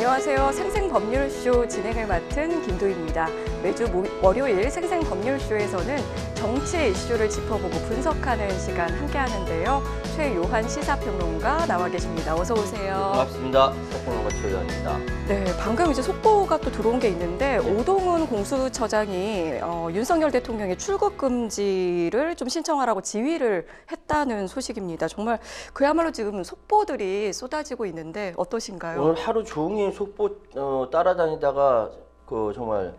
안녕하세요. 생생법률쇼 진행을 맡은 김도희입니다. 매주 월요일 생생법률쇼에서는 정치 이슈를 짚어보고 분석하는 시간 함께 하는데요. 최요한 시사평론가 나와 계십니다. 어서 오세요. 반갑습니다. 시사평론가 최요한입니다. 네, 방금 이제 속보가 또 들어온 게 있는데 오동훈 공수처장이 윤석열 대통령의 출국 금지를 좀 신청하라고 지휘를 했다는 소식입니다. 정말 그야말로 지금 속보들이 쏟아지고 있는데 어떠신가요? 오늘 하루 종일 속보 따라다니다가 정말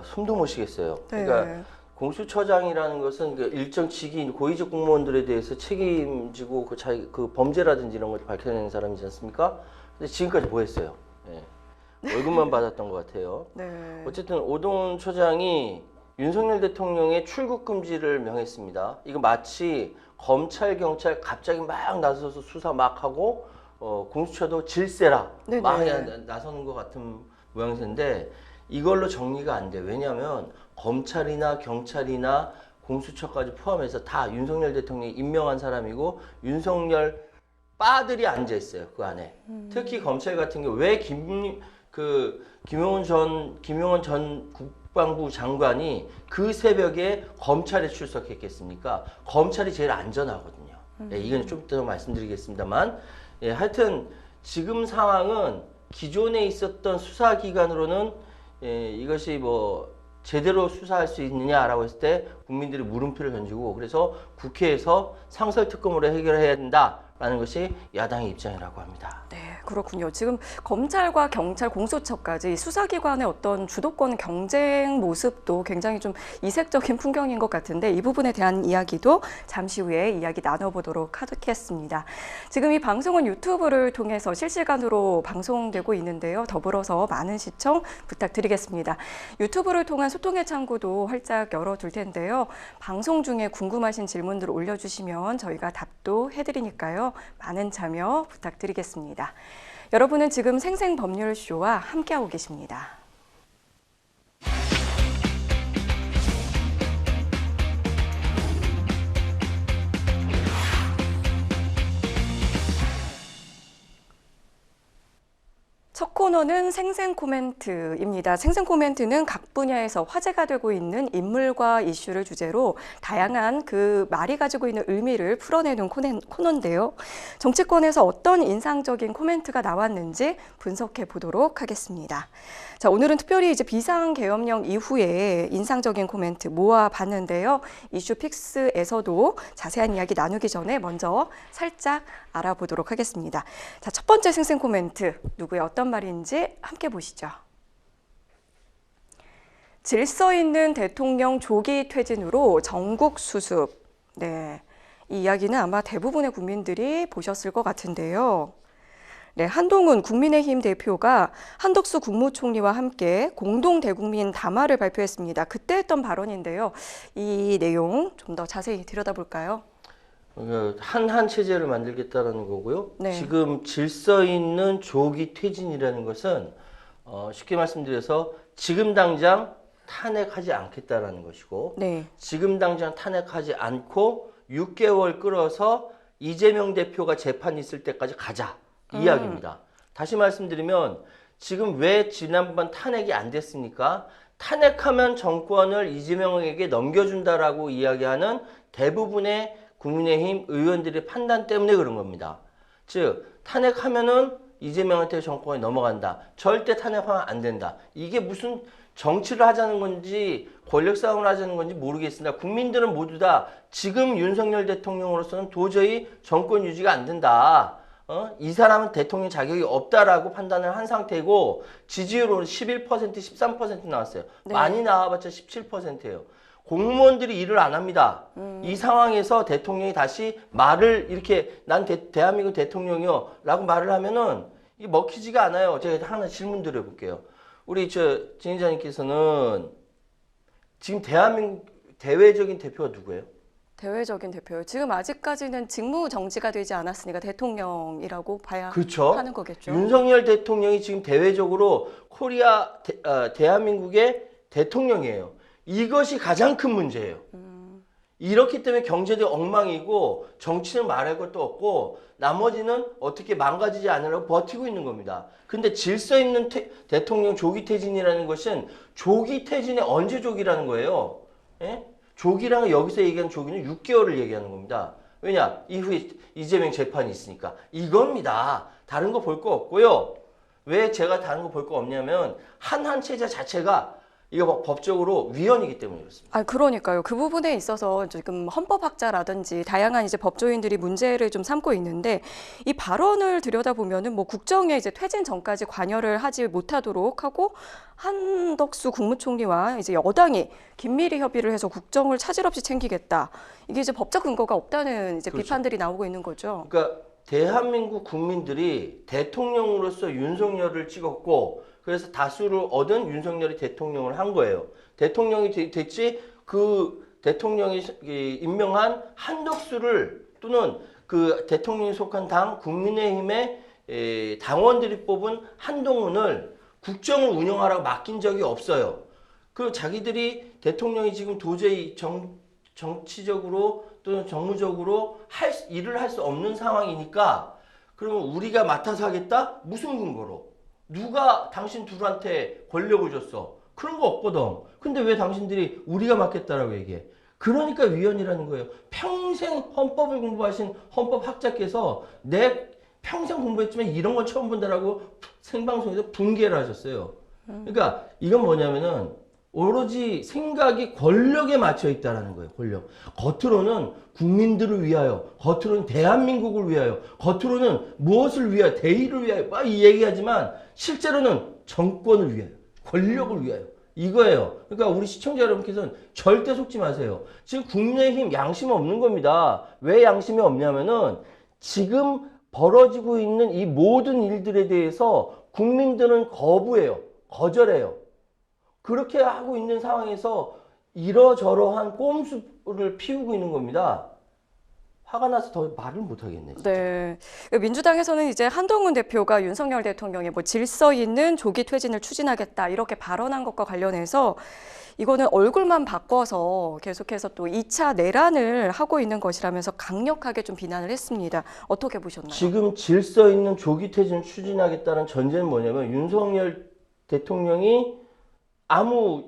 숨도 못 쉬겠어요. 네. 그러니까 공수처장이라는 것은 그 일정 직위 고위직 공무원들에 대해서 책임지고 그 범죄라든지 이런 걸 밝혀내는 사람이지 않습니까? 근데 지금까지 뭐 했어요? 네. 월급만 받았던 것 같아요. 네. 어쨌든 오동훈 처장이 윤석열 대통령의 출국 금지를 명했습니다. 이거 마치 검찰, 경찰 갑자기 막 나서서 수사 막 하고 공수처도 질세라 네네. 막 나서는 것 같은 모양새인데 이걸로 정리가 안 돼. 왜냐하면 검찰이나 경찰이나 공수처까지 포함해서 다 윤석열 대통령이 임명한 사람이고 윤석열 빠들이 앉아 있어요. 그 안에. 특히 검찰 같은 경우 왜 김용원 전 국방부 장관이 그 새벽에 검찰에 출석했겠습니까? 검찰이 제일 안전하거든요. 예, 이건 좀 더 말씀드리겠습니다만, 예, 하여튼 지금 상황은 기존에 있었던 수사기관으로는 이것이 뭐 제대로 수사할 수 있느냐라고 했을 때 국민들이 물음표를 던지고 그래서 국회에서 상설특검으로 해결해야 된다라는 것이 야당의 입장이라고 합니다. 네, 그렇군요. 지금 검찰과 경찰, 공수처까지 수사기관의 어떤 주도권 경쟁 모습도 굉장히 좀 이색적인 풍경인 것 같은데 이 부분에 대한 이야기도 잠시 후에 이야기 나눠보도록 하겠습니다. 지금 이 방송은 유튜브를 통해서 실시간으로 방송되고 있는데요. 더불어서 많은 시청 부탁드리겠습니다. 유튜브를 통한 소통의 창구도 활짝 열어둘 텐데요. 방송 중에 궁금하신 질문들 올려주시면 저희가 답도 해드리니까요. 많은 참여 부탁드리겠습니다. 여러분은 지금 생생법률쇼와 함께하고 계십니다. 첫 코너는 생생 코멘트입니다. 생생 코멘트는 각 분야에서 화제가 되고 있는 인물과 이슈를 주제로 다양한 그 말이 가지고 있는 의미를 풀어내는 코너인데요. 정치권에서 어떤 인상적인 코멘트가 나왔는지 분석해 보도록 하겠습니다. 자, 오늘은 특별히 이제 비상계엄령 이후에 인상적인 코멘트 모아봤는데요. 이슈 픽스에서도 자세한 이야기 나누기 전에 먼저 살짝 알아보도록 하겠습니다. 자, 첫 번째 생생 코멘트 누구의 어떤 말인지 함께 보시죠. 질서 있는 대통령 조기 퇴진으로 전국 수습. 네, 이 이야기는 아마 대부분의 국민들이 보셨을 것 같은데요. 네, 한동훈 국민의힘 대표가 한덕수 국무총리와 함께 공동 대국민 담화를 발표했습니다. 그때 했던 발언인데요. 이 내용 좀 더 자세히 들여다볼까요? 한한 체제를 만들겠다라는 거고요. 네. 지금 질서 있는 조기 퇴진이라는 것은 쉽게 말씀드려서 지금 당장 탄핵하지 않겠다라는 것이고 네. 지금 당장 탄핵하지 않고 6개월 끌어서 이재명 대표가 재판 있을 때까지 가자 이 이야기입니다. 다시 말씀드리면 지금 왜 지난번 탄핵이 안 됐습니까? 탄핵하면 정권을 이재명에게 넘겨준다라고 이야기하는 대부분의 국민의힘 의원들의 판단 때문에 그런 겁니다. 즉 탄핵하면은 이재명한테 정권이 넘어간다. 절대 탄핵하면 안 된다. 이게 무슨 정치를 하자는 건지 권력 싸움을 하자는 건지 모르겠습니다. 국민들은 모두 다 지금 윤석열 대통령으로서는 도저히 정권 유지가 안 된다. 이 사람은 대통령 자격이 없다라고 판단을 한 상태고 지지율은 11%, 13% 나왔어요. 네. 많이 많이 나와봤자 17%예요. 공무원들이 일을 안 합니다. 이 상황에서 대통령이 다시 말을 이렇게 난 대한민국 대통령이요 라고 말을 하면은 이게 먹히지가 않아요. 제가 하나 질문 드려볼게요. 우리 진행자님께서는 지금 대한민국 대외적인 대표가 누구예요? 대외적인 대표요. 지금 아직까지는 직무 정지가 되지 않았으니까 대통령이라고 봐야 그렇죠. 하는 거겠죠. 윤석열 대통령이 지금 대외적으로 대한민국의 대통령이에요. 이것이 가장 큰 문제예요. 이렇기 때문에 경제도 엉망이고 정치는 말할 것도 없고 나머지는 어떻게 망가지지 않으려고 버티고 있는 겁니다. 근데 질서 있는 대통령 조기 퇴진이라는 것은 조기 퇴진이 언제 조기라는 거예요? 예? 조기라는 거 여기서 얘기하는 조기는 6개월을 얘기하는 겁니다. 왜냐? 이후에 이재명 재판이 있으니까. 이겁니다. 다른 거 볼 거 없고요. 왜 제가 다른 거 볼 거 없냐면 한한 체제 자체가 이거 법적으로 위헌이기 때문에 그렇습니다. 아, 그러니까요. 그 부분에 있어서 지금 헌법학자라든지 다양한 이제 법조인들이 문제를 좀 삼고 있는데 이 발언을 들여다보면은 뭐 국정에 이제 퇴진 전까지 관여를 하지 못하도록 하고 한덕수 국무총리와 이제 여당이 긴밀히 협의를 해서 국정을 차질 없이 챙기겠다. 이게 이제 법적 근거가 없다는 이제 그렇죠. 비판들이 나오고 있는 거죠. 그러니까 대한민국 국민들이 대통령으로서 윤석열을 찍었고 그래서 다수를 얻은 윤석열이 대통령을 한 거예요. 대통령이 됐지 그 대통령이 임명한 한덕수를 또는 그 대통령이 속한 당 국민의힘의 당원들이 뽑은 한동훈을 국정을 운영하라고 맡긴 적이 없어요. 그 자기들이 대통령이 지금 도저히 정치적으로 또는 정무적으로 일을 할 수 없는 상황이니까 그러면 우리가 맡아서 하겠다? 무슨 근거로? 누가 당신 둘한테 권력을 줬어? 그런 거 없거든. 근데 왜 당신들이 우리가 맡겠다라고 얘기해? 그러니까 위헌이라는 거예요. 평생 헌법을 공부하신 헌법학자께서 내 평생 공부했지만 이런 건 처음 본다라고 생방송에서 분개를 하셨어요. 그러니까 이건 뭐냐면은 오로지 생각이 권력에 맞춰 있다라는 거예요. 권력. 겉으로는 국민들을 위하여, 겉으로는 대한민국을 위하여, 겉으로는 무엇을 위하여, 대의를 위하여 막 얘기하지만 실제로는 정권을 위하여, 권력을 위하여 이거예요. 그러니까 우리 시청자 여러분께서는 절대 속지 마세요. 지금 국민의힘 양심 없는 겁니다. 왜 양심이 없냐면은 지금 벌어지고 있는 이 모든 일들에 대해서 국민들은 거부해요. 거절해요. 그렇게 하고 있는 상황에서 이러저러한 꼼수를 피우고 있는 겁니다. 화가 나서 더 말을 못 하겠네. 진짜. 네. 민주당에서는 이제 한동훈 대표가 윤석열 대통령의 뭐 질서 있는 조기 퇴진을 추진하겠다 이렇게 발언한 것과 관련해서 이거는 얼굴만 바꿔서 계속해서 또 2차 내란을 하고 있는 것이라면서 강력하게 좀 비난을 했습니다. 어떻게 보셨나요? 지금 질서 있는 조기 퇴진을 추진하겠다는 전제는 뭐냐면 윤석열 대통령이 아무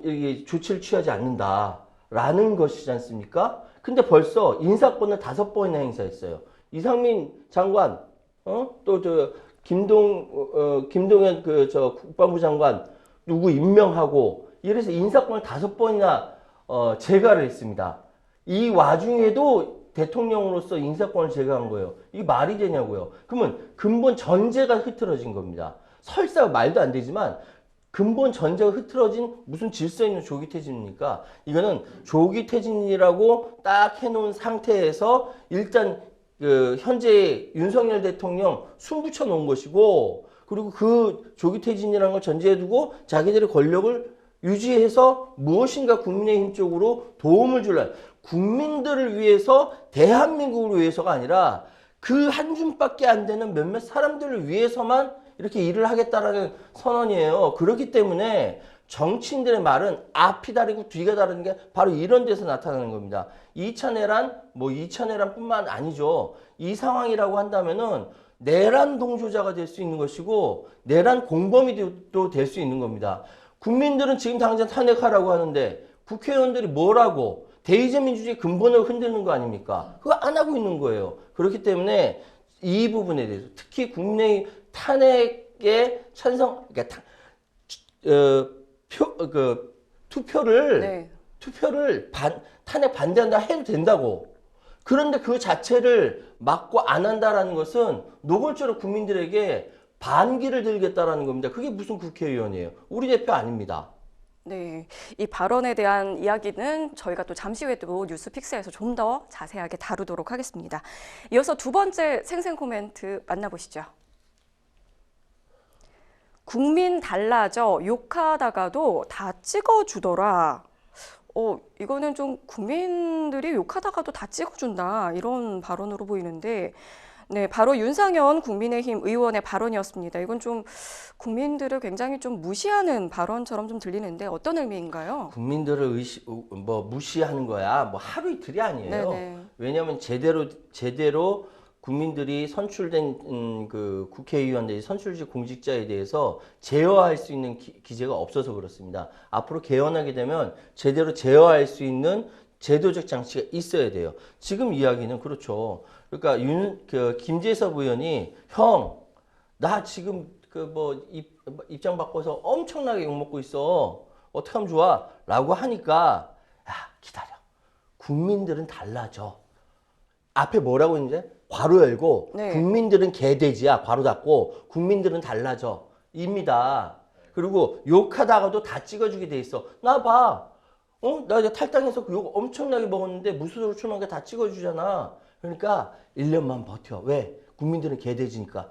조치를 취하지 않는다라는 것이지 않습니까? 근데 벌써 인사권을 5번이나 행사했어요. 이상민 장관, 또 김동연 국방부 장관 누구 임명하고 이래서 인사권을 5번이나 제거를 했습니다. 이 와중에도 대통령으로서 인사권을 제거한 거예요. 이게 말이 되냐고요. 그러면 근본 전제가 흐트러진 겁니다. 설사 말도 안 되지만 근본 전제가 흐트러진 무슨 질서 있는 조기 퇴진입니까? 이거는 조기 퇴진이라고 딱 해놓은 상태에서 일단 그 현재 윤석열 대통령 숨 붙여 놓은 것이고 그리고 그 조기 퇴진이라는 걸 전제해 두고 자기들의 권력을 유지해서 무엇인가 국민의힘 쪽으로 도움을 줄라 국민들을 위해서 대한민국을 위해서가 아니라 그 한 줌밖에 안 되는 몇몇 사람들을 위해서만 이렇게 일을 하겠다라는 선언이에요. 그렇기 때문에 정치인들의 말은 앞이 다르고 뒤가 다른 게 바로 이런 데서 나타나는 겁니다. 2차 내란, 2차 내란뿐만 아니죠. 이 상황이라고 한다면은 내란 동조자가 될 수 있는 것이고 내란 공범이도 될 수 있는 겁니다. 국민들은 지금 당장 탄핵하라고 하는데 국회의원들이 뭐라고 대의제 민주주의 근본을 흔드는 거 아닙니까? 그거 안 하고 있는 거예요. 그렇기 때문에 이 부분에 대해서 특히 국내의 탄핵에 그러니까 투표를 네. 탄핵 반대한다 해도 된다고. 그런데 그 자체를 막고 안 한다라는 것은 노골적으로 국민들에게 반기를 들겠다라는 겁니다. 그게 무슨 국회의원이에요? 우리 대표 아닙니다. 네, 이 발언에 대한 이야기는 저희가 또 잠시 후에도 뉴스픽스에서 좀 더 자세하게 다루도록 하겠습니다. 이어서 두 번째 생생 코멘트 만나보시죠. 국민 달라져 욕하다가도 다 찍어주더라. 이거는 좀 국민들이 욕하다가도 다 찍어준다 이런 발언으로 보이는데 네, 바로 윤상현 국민의힘 의원의 발언이었습니다. 이건 좀 국민들을 굉장히 좀 무시하는 발언처럼 좀 들리는데 어떤 의미인가요? 국민들을 무시하는 거야. 뭐 하루 이틀이 아니에요. 네네. 왜냐하면 제대로 국민들이 선출된 그 국회의원들이 선출직 공직자에 대해서 제어할 수 있는 기제가 없어서 그렇습니다. 앞으로 개헌하게 되면 제대로 제어할 수 있는 제도적 장치가 있어야 돼요. 지금 이야기는 그렇죠. 그러니까 김재섭 의원이 나 지금 입장 바꿔서 엄청나게 욕먹고 있어. 어떻게 하면 좋아? 라고 하니까 기다려. 국민들은 달라져. 앞에 뭐라고 했는지 괄호 열고 네. 국민들은 개돼지야 괄호 닫고 국민들은 달라져 입니다. 그리고 욕하다가도 다 찍어주게 돼 있어. 나 봐. 나 이제 탈당해서 그 욕 엄청나게 먹었는데 무소속으로 출마한 다 찍어주잖아. 그러니까 1년만 버텨. 왜? 국민들은 개돼지니까.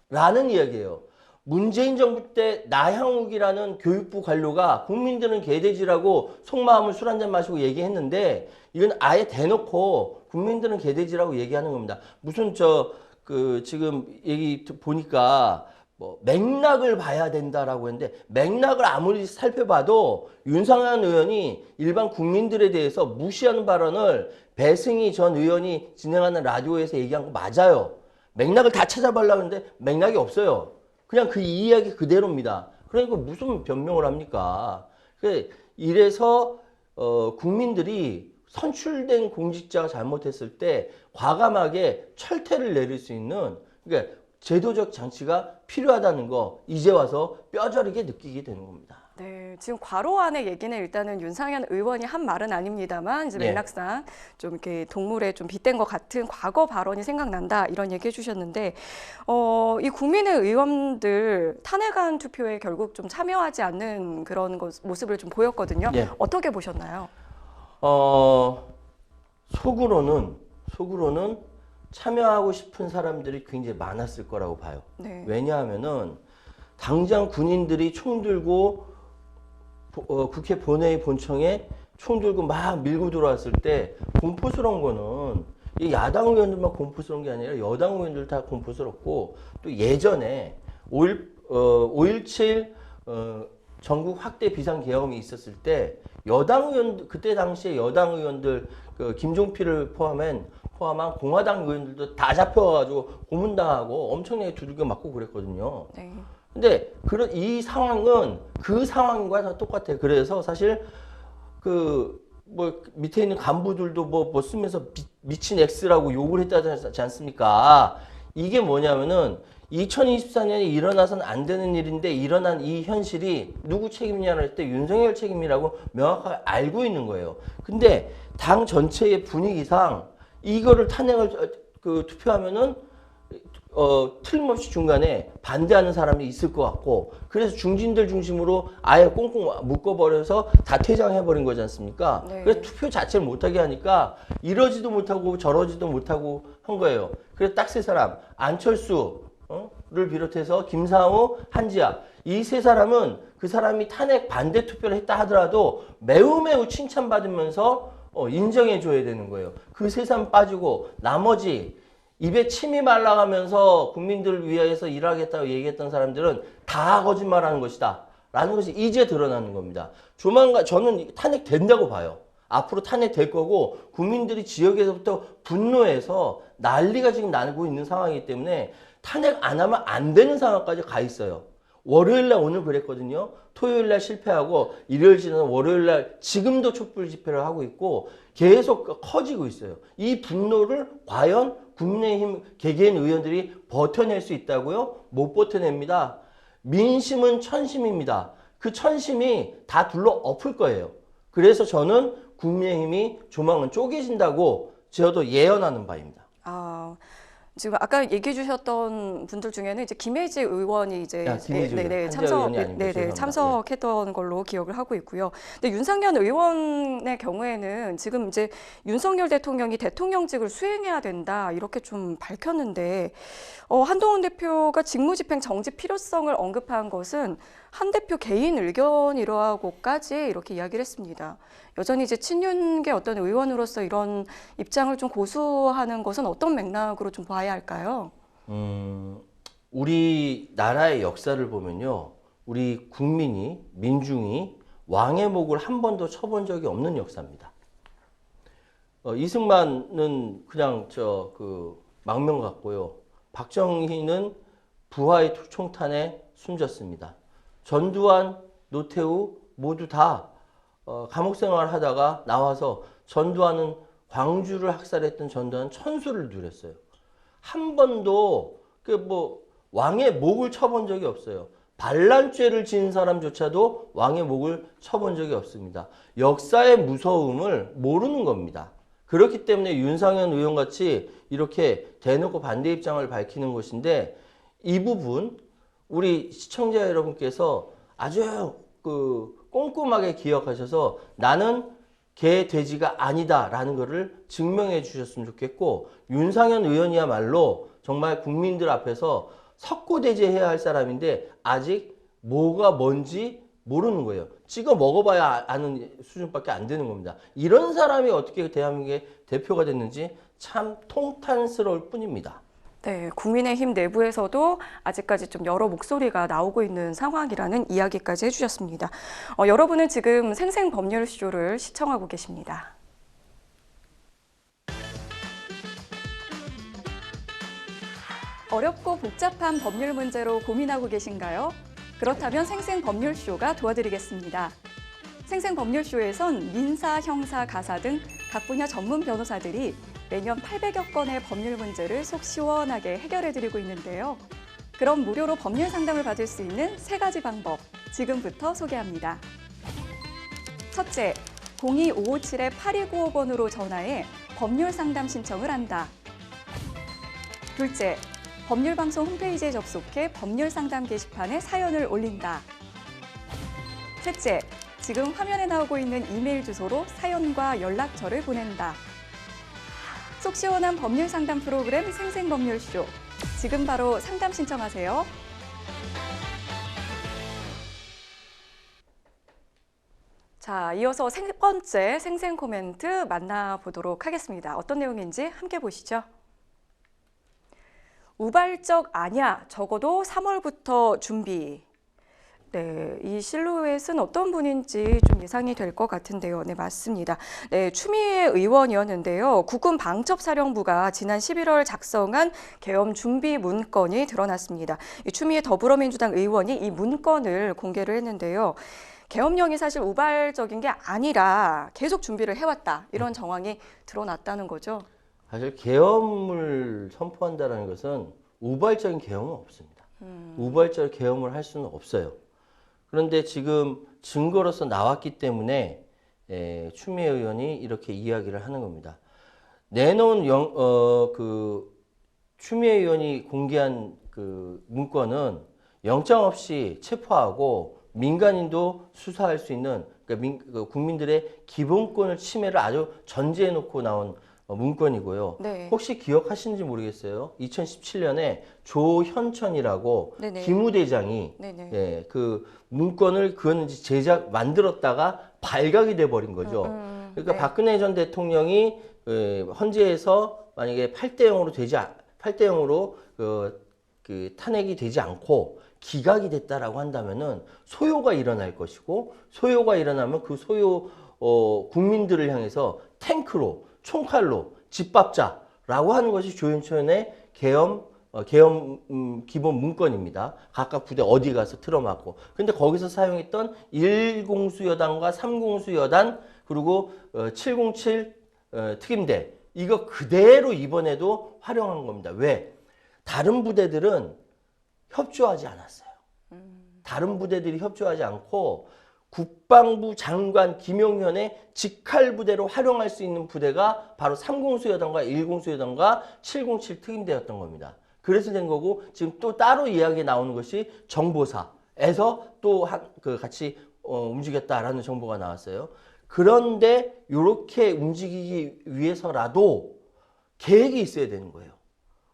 라는 이야기예요. 문재인 정부 때 나향욱이라는 교육부 관료가 국민들은 개돼지라고 속마음을 술 한잔 마시고 얘기했는데 이건 아예 대놓고 국민들은 개돼지라고 얘기하는 겁니다. 무슨 지금 얘기 보니까 뭐 맥락을 봐야 된다라고 했는데 맥락을 아무리 살펴봐도 윤상현 의원이 일반 국민들에 대해서 무시하는 발언을 배승희 전 의원이 진행하는 라디오에서 얘기한 거 맞아요. 맥락을 다 찾아보려고 하는데 맥락이 없어요. 그냥 그 이야기 그대로입니다. 그러니까 무슨 변명을 합니까? 이래서 국민들이 선출된 공직자가 잘못했을 때 과감하게 철퇴를 내릴 수 있는 그러니까 제도적 장치가 필요하다는 거 이제 와서 뼈저리게 느끼게 되는 겁니다. 네, 지금 괄호 안의 얘기는 일단은 윤상현 의원이 한 말은 아닙니다만 이제 네. 맥락상 좀 이렇게 동물에 좀 빗댄 것 같은 과거 발언이 생각난다 이런 얘기 해주셨는데 이 국민의 의원들 탄핵안 투표에 결국 좀 참여하지 않는 그런 모습을 좀 보였거든요. 네. 어떻게 보셨나요? 속으로는 참여하고 싶은 사람들이 굉장히 많았을 거라고 봐요. 네. 왜냐하면은 당장 군인들이 총 들고 국회 본회의 본청에 총 들고 막 밀고 들어왔을 때 공포스러운 거는 이 야당 의원들만 공포스러운 게 아니라 여당 의원들 다 공포스럽고 또 예전에 5.17 전국 확대 비상계엄이 있었을 때 여당 의원 그때 당시에 여당 의원들 김종필을 포함한 공화당 의원들도 다 잡혀가지고 고문당하고 엄청나게 두들겨 맞고 그랬거든요. 네. 근데 이 상황은 그 상황과 다 똑같아요. 그래서 사실 밑에 있는 간부들도 뭐 쓰면서 미친 X라고 욕을 했다지 않습니까? 이게 뭐냐면은 2024년에 일어나서는 안 되는 일인데 일어난 이 현실이 누구 책임이냐를 할 때 윤석열 책임이라고 명확하게 알고 있는 거예요. 근데 당 전체의 분위기상 이거를 탄핵을 투표하면은 틀림없이 중간에 반대하는 사람이 있을 것 같고 그래서 중진들 중심으로 아예 꽁꽁 묶어버려서 다 퇴장해버린 거지 않습니까? 네. 그래서 투표 자체를 못하게 하니까 이러지도 못하고 저러지도 못하고 한 거예요. 그래서 딱 세 사람 안철수를 비롯해서 김상우, 한지아 이 세 사람은 그 사람이 탄핵 반대 투표를 했다 하더라도 매우 칭찬받으면서 인정해줘야 되는 거예요. 그 세 사람 빠지고 나머지 입에 침이 말라가면서 국민들을 위해서 일하겠다고 얘기했던 사람들은 다 거짓말하는 것이다 라는 것이 이제 드러나는 겁니다. 조만간 저는 탄핵 된다고 봐요. 앞으로 탄핵 될 거고 국민들이 지역에서부터 분노해서 난리가 지금 나고 있는 상황이기 때문에 탄핵 안 하면 안 되는 상황까지 가 있어요. 월요일날 오늘 그랬거든요. 토요일날 실패하고 일요일 지나서 월요일날 지금도 촛불 집회를 하고 있고 계속 커지고 있어요. 이 분노를 과연 국민의힘 개개인 의원들이 버텨낼 수 있다고요? 못 버텨냅니다. 민심은 천심입니다. 그 천심이 다 둘러 엎을 거예요. 그래서 저는 국민의힘이 조만간 쪼개진다고 저도 예언하는 바입니다. 지금 아까 얘기해 주셨던 분들 중에는 이제 김혜지 의원이 이제 참석했던 걸로 기억을 하고 있고요. 근데 윤상현 의원의 경우에는 지금 이제 윤석열 대통령이 대통령직을 수행해야 된다 이렇게 좀 밝혔는데 한동훈 대표가 직무집행 정지 필요성을 언급한 것은 한 대표 개인 의견이라고까지 이렇게 이야기를 했습니다. 여전히 이제 친윤계 어떤 의원으로서 이런 입장을 좀 고수하는 것은 어떤 맥락으로 좀 봐야 할까요? 우리나라의 역사를 보면요. 우리 국민이, 민중이 왕의 목을 한 번도 쳐본 적이 없는 역사입니다. 이승만은 그냥 망명 같고요. 박정희는 부하의 총탄에 숨졌습니다. 전두환, 노태우 모두 다 감옥 생활을 하다가 나와서 전두환은 광주를 학살했던 전두환은 천수를 누렸어요. 한 번도 왕의 목을 쳐본 적이 없어요. 반란죄를 지은 사람조차도 왕의 목을 쳐본 적이 없습니다. 역사의 무서움을 모르는 겁니다. 그렇기 때문에 윤상현 의원 같이 이렇게 대놓고 반대 입장을 밝히는 것인데 이 부분 우리 시청자 여러분께서 아주 꼼꼼하게 기억하셔서 나는 개, 돼지가 아니다라는 것을 증명해 주셨으면 좋겠고 윤상현 의원이야말로 정말 국민들 앞에서 석고대죄해야 할 사람인데 아직 뭐가 뭔지 모르는 거예요. 찍어 먹어봐야 아는 수준밖에 안 되는 겁니다. 이런 사람이 어떻게 대한민국의 대표가 됐는지 참 통탄스러울 뿐입니다. 네, 국민의힘 내부에서도 아직까지 좀 여러 목소리가 나오고 있는 상황이라는 이야기까지 해주셨습니다. 여러분은 지금 생생법률쇼를 시청하고 계십니다. 어렵고 복잡한 법률 문제로 고민하고 계신가요? 그렇다면 생생법률쇼가 도와드리겠습니다. 생생법률쇼에선 민사, 형사, 가사 등 각 분야 전문 변호사들이 매년 800여 건의 법률 문제를 속 시원하게 해결해드리고 있는데요. 그럼 무료로 법률 상담을 받을 수 있는 3가지 방법, 지금부터 소개합니다. 첫째, 02-557-8295번으로 전화해 법률 상담 신청을 한다. 둘째, 법률방송 홈페이지에 접속해 법률 상담 게시판에 사연을 올린다. 셋째, 지금 화면에 나오고 있는 이메일 주소로 사연과 연락처를 보낸다. 속 시원한 법률 상담 프로그램 생생법률쇼. 지금 바로 상담 신청하세요. 자, 이어서 세 번째 생생 코멘트 만나보도록 하겠습니다. 어떤 내용인지 함께 보시죠. 우발적 아니야. 적어도 3월부터 준비. 네, 이 실루엣은 어떤 분인지 좀 예상이 될 것 같은데요. 네, 맞습니다. 네, 추미애 의원이었는데요. 국군 방첩사령부가 지난 11월 작성한 계엄 준비 문건이 드러났습니다. 이 추미애 더불어민주당 의원이 이 문건을 공개를 했는데요. 계엄령이 사실 우발적인 게 아니라 계속 준비를 해왔다. 이런 정황이 드러났다는 거죠. 사실 계엄을 선포한다는 것은 우발적인 계엄은 없습니다. 우발적 계엄을 할 수는 없어요. 그런데 지금 증거로서 나왔기 때문에 추미애 의원이 이렇게 이야기를 하는 겁니다. 내놓은 추미애 의원이 공개한 그 문건은 영장 없이 체포하고 민간인도 수사할 수 있는 국민들의 기본권을 침해를 아주 전제해 놓고 나온 문건이고요. 네. 혹시 기억하시는지 모르겠어요. 2017년에 조현천이라고 네네. 기무대장이 네네. 그 문건을 그거는 만들었다가 발각이 돼 버린 거죠. 그러니까 네. 박근혜 전 대통령이 헌재에서 만약에 8대 0으로 그 탄핵이 되지 않고 기각이 됐다라고 한다면은 소요가 일어날 것이고 소요가 일어나면 그 국민들을 향해서 탱크로 총칼로 짓밟자라고 하는 것이 조현천의 계엄 기본 문건입니다. 각각 부대 어디 가서 틀어막고. 근데 거기서 사용했던 1공수 여단과 3공수 여단 그리고 707 특임대 이거 그대로 이번에도 활용한 겁니다. 왜? 다른 부대들은 협조하지 않았어요. 다른 부대들이 협조하지 않고 국방부 장관 김용현의 직할 부대로 활용할 수 있는 부대가 바로 3공수 여단과 1공수 여단과 707 특임대였던 겁니다. 그래서 된 거고 지금 또 따로 이야기 나오는 것이 정보사에서 또 같이 움직였다라는 정보가 나왔어요. 그런데 이렇게 움직이기 위해서라도 계획이 있어야 되는 거예요.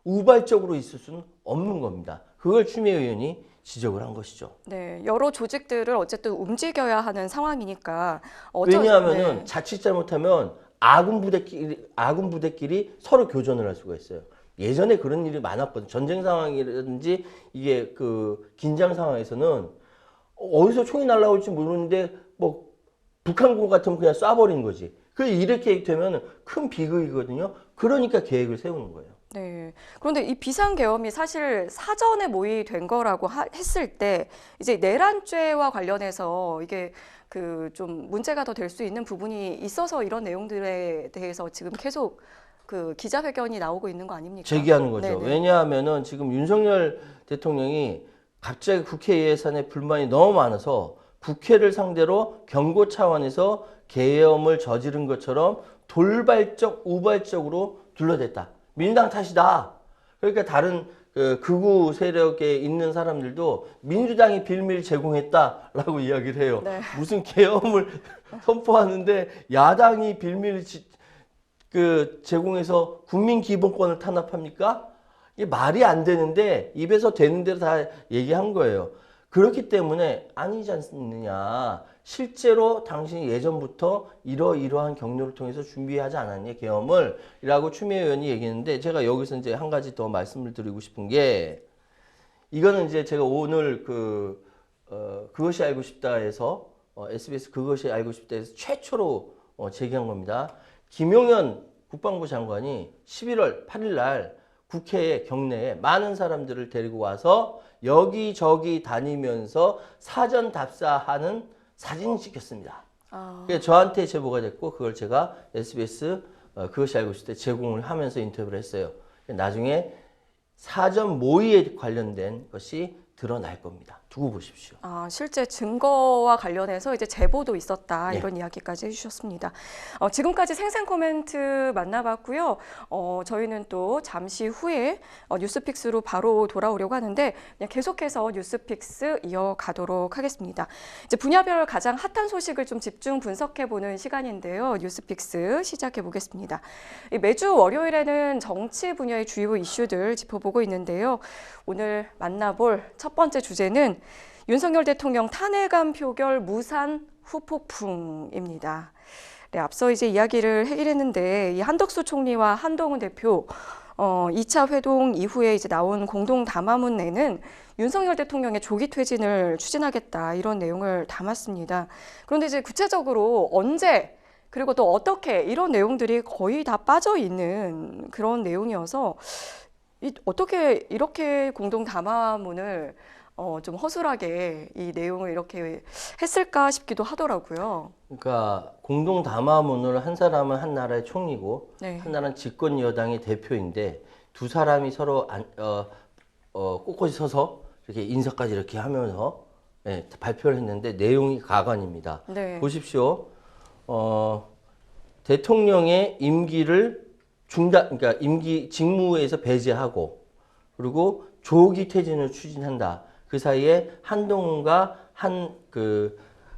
우발적으로 있을 수는 없는 겁니다. 그걸 추미애 의원이 지적을 한 것이죠. 네, 여러 조직들을 어쨌든 움직여야 하는 상황이니까 왜냐하면은 네. 자칫 잘못하면 아군 부대끼리 서로 교전을 할 수가 있어요. 예전에 그런 일이 많았거든. 전쟁 상황이라든지 이게 그 긴장 상황에서는 어디서 총이 날라올지 모르는데 뭐 북한군 같으면 그냥 쏴버리는 거지. 이렇게 되면 큰 비극이거든요. 그러니까 계획을 세우는 거예요. 네. 그런데 이 비상계엄이 사실 사전에 모의된 거라고 했을 때 이제 내란죄와 관련해서 이게 그 좀 문제가 더 될 수 있는 부분이 있어서 이런 내용들에 대해서 지금 계속 그 기자회견이 나오고 있는 거 아닙니까? 제기하는 거죠. 네네. 왜냐하면은 지금 윤석열 대통령이 갑자기 국회 예산에 불만이 너무 많아서 국회를 상대로 경고 차원에서 계엄을 저지른 것처럼 돌발적, 우발적으로 둘러댔다. 민주당 탓이다. 그러니까 다른 극우 세력에 있는 사람들도 민주당이 빌미를 제공했다라고 이야기를 해요. 네. 무슨 계엄을 선포하는데 야당이 빌미를 제공해서 국민 기본권을 탄압합니까? 이게 말이 안 되는데 입에서 되는 대로 다 얘기한 거예요. 그렇기 때문에 아니지 않느냐. 실제로 당신이 예전부터 이러이러한 경로를 통해서 준비하지 않았냐, 계엄을? 라고 추미애 의원이 얘기했는데 제가 여기서 이제 한 가지 더 말씀을 드리고 싶은 게 이거는 이제 제가 오늘 그것이 알고 싶다에서 SBS 그것이 알고 싶다에서 최초로 제기한 겁니다. 김용현 국방부 장관이 11월 8일 날 국회에 경내에 많은 사람들을 데리고 와서 여기저기 다니면서 사전 답사하는 사진을 찍혔습니다. 그래서 저한테 제보가 됐고 그걸 제가 SBS 그것이 알고 싶을 때 제공을 하면서 인터뷰를 했어요. 나중에 사전 모의에 관련된 것이 드러날 겁니다. 두고 보십시오. 실제 증거와 관련해서 이제 제보도 있었다 네. 이런 이야기까지 해주셨습니다. 지금까지 생생 코멘트 만나봤고요. 저희는 또 잠시 후에 뉴스픽스로 바로 돌아오려고 하는데 그냥 계속해서 뉴스픽스 이어가도록 하겠습니다. 이제 분야별 가장 핫한 소식을 좀 집중 분석해보는 시간인데요. 뉴스픽스 시작해 보겠습니다. 매주 월요일에는 정치 분야의 주요 이슈들 짚어보고 있는데요. 오늘 만나볼 첫 번째 주제는 윤석열 대통령 탄핵안 표결 무산 후폭풍입니다. 네, 앞서 이제 이야기를 했는데 이 한덕수 총리와 한동훈 대표 2차 회동 이후에 이제 나온 공동 담화문에는 윤석열 대통령의 조기 퇴진을 추진하겠다 이런 내용을 담았습니다. 그런데 이제 구체적으로 언제 그리고 또 어떻게 이런 내용들이 거의 다 빠져 있는 그런 내용이어서 어떻게 이렇게 공동 담화문을 좀 허술하게 이 내용을 이렇게 했을까 싶기도 하더라고요. 그러니까 공동 담화문을 한 사람은 한 나라의 총리고 네. 한 나라는 집권 여당의 대표인데 두 사람이 서로 꼿꼿이 서서 이렇게 인사까지 이렇게 하면서 발표를 했는데 내용이 가관입니다. 네. 보십시오. 대통령의 임기를 그러니까 임기 직무에서 배제하고 그리고 조기 퇴진을 추진한다. 그 사이에 한동훈과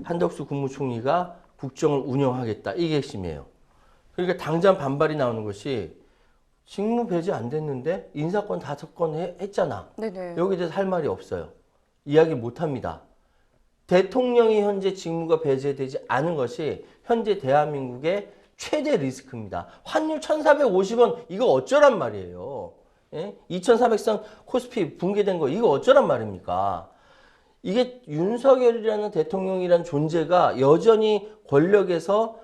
한덕수 국무총리가 국정을 운영하겠다. 이게 핵심이에요. 그러니까 당장 반발이 나오는 것이 직무 배제 안 됐는데 인사권 5건 했잖아. 네네. 여기에 대해서 할 말이 없어요. 이야기 못 합니다. 대통령이 현재 직무가 배제되지 않은 것이 현재 대한민국의 최대 리스크입니다. 환율 1,450원 이거 어쩌란 말이에요. 예? 2,400선 코스피 붕괴된 거 이거 어쩌란 말입니까? 이게 윤석열이라는 대통령이라는 존재가 여전히 권력에서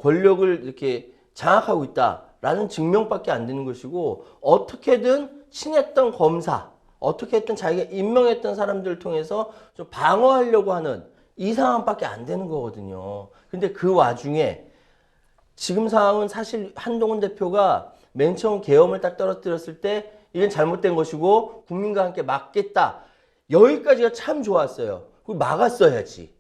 권력을 이렇게 장악하고 있다라는 증명밖에 안 되는 것이고 어떻게든 친했던 검사, 어떻게든 자기가 임명했던 사람들을 통해서 좀 방어하려고 하는 이 상황밖에 안 되는 거거든요. 근데 그 와중에 지금 상황은 사실 한동훈 대표가 맨 처음 계엄을 딱 떨어뜨렸을 때 이건 잘못된 것이고 국민과 함께 막겠다. 여기까지가 참 좋았어요. 그걸 막았어야지.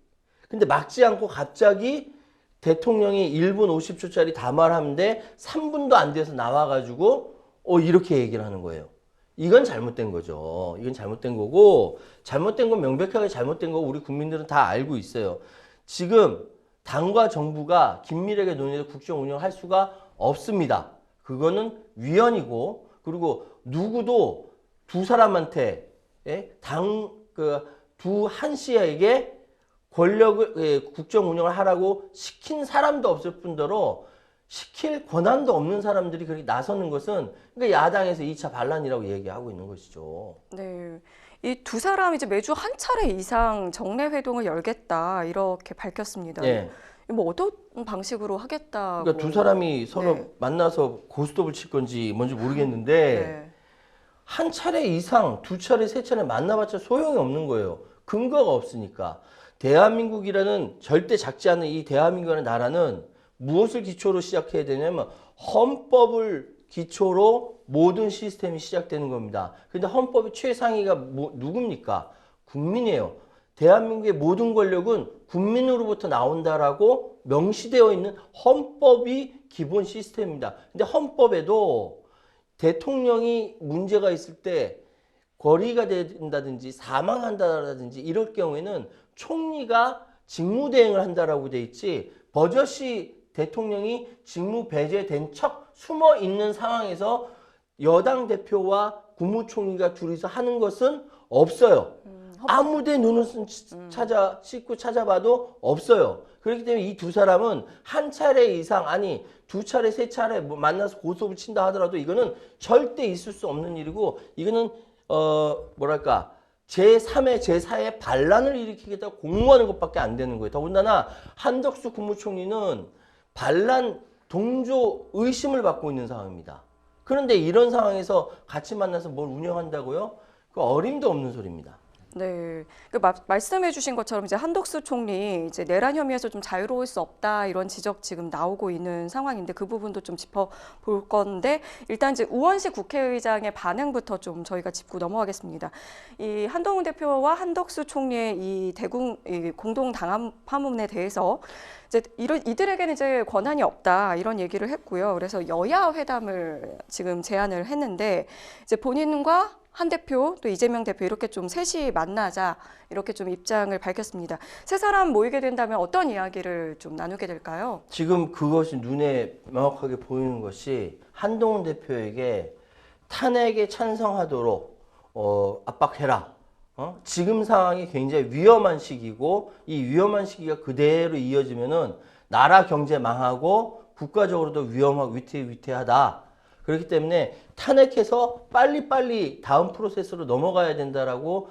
근데 막지 않고 갑자기 대통령이 1분 50초짜리 담화를 하는데 3분도 안 돼서 나와가지고 이렇게 얘기를 하는 거예요. 이건 잘못된 거죠. 이건 잘못된 거고 잘못된 건 명백하게 잘못된 거고 우리 국민들은 다 알고 있어요. 지금 당과 정부가 긴밀하게 논의해서 국정 운영할 수가 없습니다. 그거는 위헌이고 그리고 누구도 두 사람한테 한 씨에게 권력을 국정 운영을 하라고 시킨 사람도 없을 뿐더러 시킬 권한도 없는 사람들이 그렇게 나서는 것은 그러니까 야당에서 2차 반란이라고 얘기하고 있는 것이죠. 네. 이 두 사람이 이제 매주 한 차례 이상 정례 회동을 열겠다 이렇게 밝혔습니다. 네. 뭐 어떤 방식으로 하겠다고? 그러니까 두 사람이 서로 네. 만나서 고스톱을 칠 건지 뭔지 모르겠는데 네. 한 차례 이상, 두 차례, 세 차례 만나봤자 소용이 없는 거예요. 근거가 없으니까. 대한민국이라는 절대 작지 않은 이 대한민국이라는 나라는 무엇을 기초로 시작해야 되냐면 헌법을 기초로 모든 시스템이 시작되는 겁니다. 근데 헌법의 최상위가 누굽니까? 국민이에요. 대한민국의 모든 권력은 국민으로부터 나온다라고 명시되어 있는 헌법이 기본 시스템입니다. 근데 헌법에도 대통령이 문제가 있을 때 거리가 된다든지 사망한다든지 이럴 경우에는 총리가 직무대행을 한다라고 돼 있지 버젓이 대통령이 직무 배제된 척 숨어 있는 상황에서 여당 대표와 국무총리가 둘이서 하는 것은 없어요. 아무데 눈을 씻고 찾아봐도 없어요. 그렇기 때문에 이 두 사람은 한 차례 이상 아니 두 차례 세 차례 만나서 고소를 친다 하더라도 이거는 절대 있을 수 없는 일이고 이거는 뭐랄까 제3의 제4의 반란을 일으키겠다고 공모하는 것밖에 안 되는 거예요. 더군다나 한덕수 국무총리는 반란 동조 의심을 받고 있는 상황입니다. 그런데 이런 상황에서 같이 만나서 뭘 운영한다고요? 그 어림도 없는 소리입니다. 네, 말씀해주신 것처럼 이제 한덕수 총리 이제 내란 혐의에서 좀 자유로울 수 없다 이런 지적 지금 나오고 있는 상황인데 그 부분도 좀 짚어볼 건데 일단 이제 우원식 국회의장의 반응부터 좀 저희가 짚고 넘어가겠습니다. 이 한동훈 대표와 한덕수 총리의 이 공동 당합 파문에 대해서 이제 이들에게는 이제 권한이 없다 이런 얘기를 했고요. 그래서 여야 회담을 지금 제안을 했는데 이제 본인과 한 대표 또 이재명 대표 이렇게 좀 셋이 만나자 이렇게 좀 입장을 밝혔습니다. 세 사람 모이게 된다면 어떤 이야기를 좀 나누게 될까요? 지금 그것이 눈에 명확하게 보이는 것이 한동훈 대표에게 탄핵에 찬성하도록 압박해라. 지금 상황이 굉장히 위험한 시기고 이 위험한 시기가 그대로 이어지면은 나라 경제 망하고 국가적으로도 위험하고 위태하다. 그렇기 때문에 탄핵해서 빨리빨리 다음 프로세스로 넘어가야 된다라고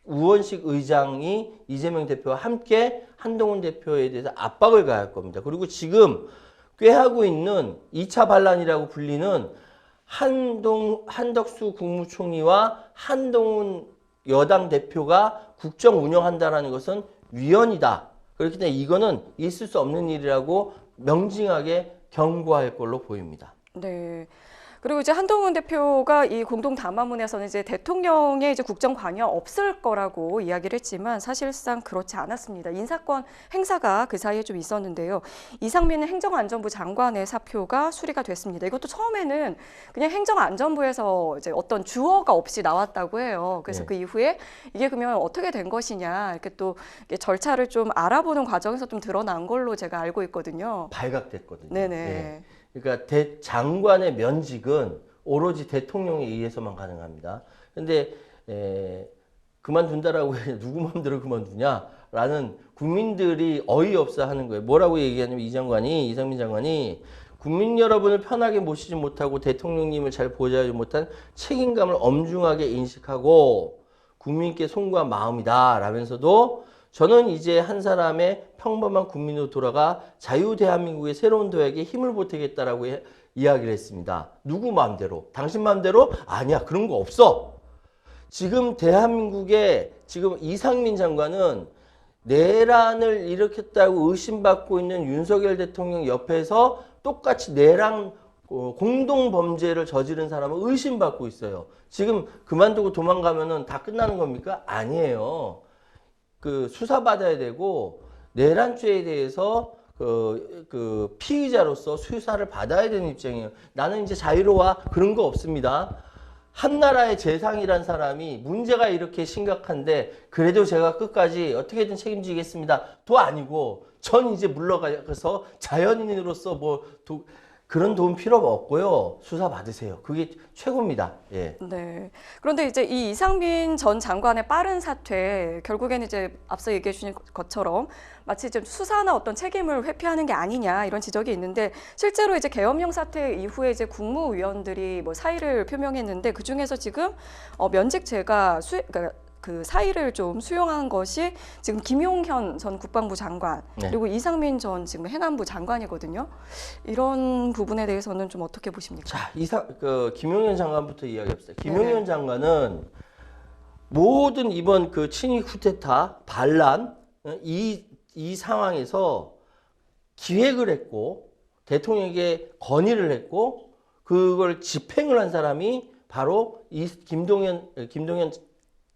우원식 의장이 이재명 대표와 함께 한동훈 대표에 대해서 압박을 가할 겁니다. 그리고 지금 꾀하고 있는 2차 반란이라고 불리는 한덕수 국무총리와 한동훈 여당 대표가 국정 운영한다라는 것은 위헌이다. 그렇기 때문에 이거는 있을 수 없는 일이라고 명징하게 경고할 걸로 보입니다. 네. 그리고 이제 한동훈 대표가 이 공동 담화문에서는 이제 대통령의 이제 국정 관여 없을 거라고 이야기를 했지만 사실상 그렇지 않았습니다. 인사권 행사가 그 사이에 좀 있었는데요. 이상민 행정안전부 장관의 사표가 수리가 됐습니다. 이것도 처음에는 그냥 행정안전부에서 이제 어떤 주어가 없이 나왔다고 해요. 그래서 네. 그 이후에 이게 그러면 어떻게 된 것이냐 이렇게 또 절차를 좀 알아보는 과정에서 좀 드러난 걸로 제가 알고 있거든요. 발각됐거든요. 네네. 네. 그러니까 장관의 면직은 오로지 대통령에 의해서만 가능합니다. 근데 그만둔다라고 해 누구 마음대로 그만두냐라는 국민들이 어이없어 하는 거예요. 뭐라고 얘기하냐면 이상민 장관이 국민 여러분을 편하게 모시지 못하고 대통령님을 잘 보좌하지 못한 책임감을 엄중하게 인식하고 국민께 송구한 마음이다 라면서도 저는 이제 한 사람의 평범한 국민으로 돌아가 자유 대한민국의 새로운 도약에 힘을 보태겠다라고 이야기를 했습니다. 누구 마음대로? 당신 마음대로? 아니야. 그런 거 없어. 지금 대한민국의 지금 이상민 장관은 내란을 일으켰다고 의심받고 있는 윤석열 대통령 옆에서 똑같이 내란 공동 범죄를 저지른 사람을 의심받고 있어요. 지금 그만두고 도망가면은 다 끝나는 겁니까? 아니에요. 수사받아야 되고 내란죄에 대해서 피의자로서 수사를 받아야 되는 입장이에요. 나는 이제 자유로워. 그런 거 없습니다. 한나라의 재상이란 사람이 문제가 이렇게 심각한데 그래도 제가 끝까지 어떻게든 책임지겠습니다. 도 아니고 전 이제 물러가서 자연인으로서 그런 도움 필요 없고요. 수사 받으세요. 그게 최고입니다. 예. 네. 그런데 이제 이 이상민 전 장관의 빠른 사퇴, 결국에는 이제 앞서 얘기해 주신 것처럼 마치 좀 수사나 어떤 책임을 회피하는 게 아니냐 이런 지적이 있는데, 실제로 이제 계엄령 사태 이후에 이제 국무위원들이 뭐 사의를 표명했는데 그 중에서 지금 면직 제가 그러니까 그 사의를 좀 수용한 것이 지금 김용현 전 국방부 장관, 네. 그리고 이상민 전 지금 해남부 장관이거든요. 이런 부분에 대해서는 좀 어떻게 보십니까? 자, 김용현 장관부터 이야기합시다. 김용현 네네. 장관은 모든 이번 그 친위 쿠데타 반란 이 상황에서 기획을 했고 대통령에게 건의를 했고 그걸 집행을 한 사람이 바로 이 김동연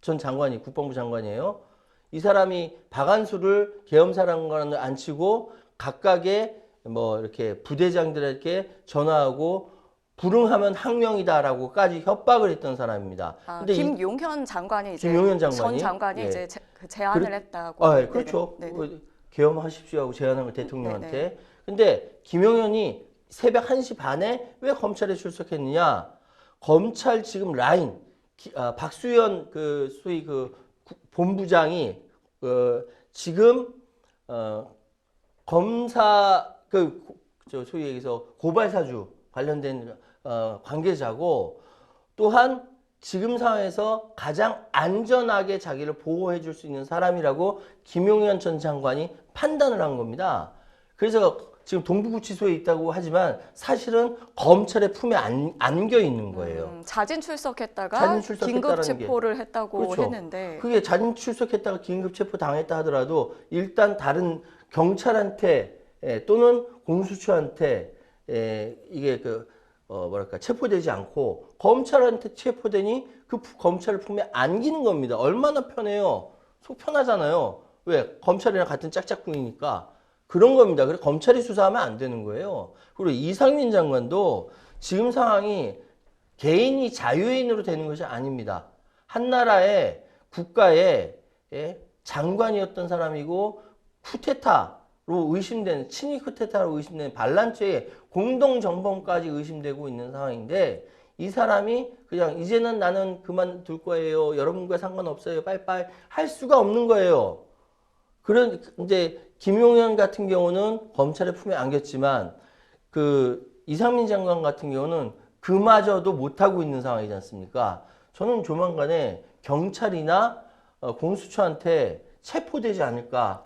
전 장관이 국방부 장관이에요. 이 사람이 박안수를 계엄사령관을 앉히고 각각의 뭐 이렇게 부대장들에게 전화하고 불응하면 항명이다라고까지 협박을 했던 사람입니다. 아, 근데 김용현 장관이 이제 김용현 장관이 전 장관이 예. 이제 그 제안을 했다고. 아, 예, 네네. 그렇죠. 네네. 계엄하십시오 하고 제안한 걸 대통령한테. 네네. 근데 김용현이 새벽 1시 반에 왜 검찰에 출석했느냐? 검찰 지금 라인 박수현 그 소위 그 본부장이 지금 검사 저 소위 얘기해서 고발 사주 관련된 관계자고, 또한 지금 상황에서 가장 안전하게 자기를 보호해 줄 수 있는 사람이라고 김용현 전 장관이 판단을 한 겁니다. 그래서 지금 동부구치소에 있다고 하지만 사실은 검찰의 품에 안겨 있는 거예요. 자진 출석했다가 자진 출석했다라는 긴급 체포를 했다고 그렇죠. 했는데. 그게 자진 출석했다가 긴급 체포 당했다 하더라도 일단 다른 경찰한테 또는 공수처한테 이게 뭐랄까 체포되지 않고 검찰한테 체포되니 그 검찰을 품에 안기는 겁니다. 얼마나 편해요. 속 편하잖아요. 왜? 검찰이랑 같은 짝짝꿍이니까. 그런 겁니다. 그래서 검찰이 수사하면 안 되는 거예요. 그리고 이상민 장관도 지금 상황이 개인이 자유인으로 되는 것이 아닙니다. 한 나라의 국가의 장관이었던 사람이고 쿠데타로 의심되는 친위 쿠데타로 의심되는 반란죄의 공동정범까지 의심되고 있는 상황인데, 이 사람이 그냥 이제는 나는 그만둘 거예요. 여러분과 상관없어요. 빠이빠이 할 수가 없는 거예요. 그런 이제 김용현 같은 경우는 검찰의 품에 안겼지만 그 이상민 장관 같은 경우는 그마저도 못하고 있는 상황이지 않습니까? 저는 조만간에 경찰이나 공수처한테 체포되지 않을까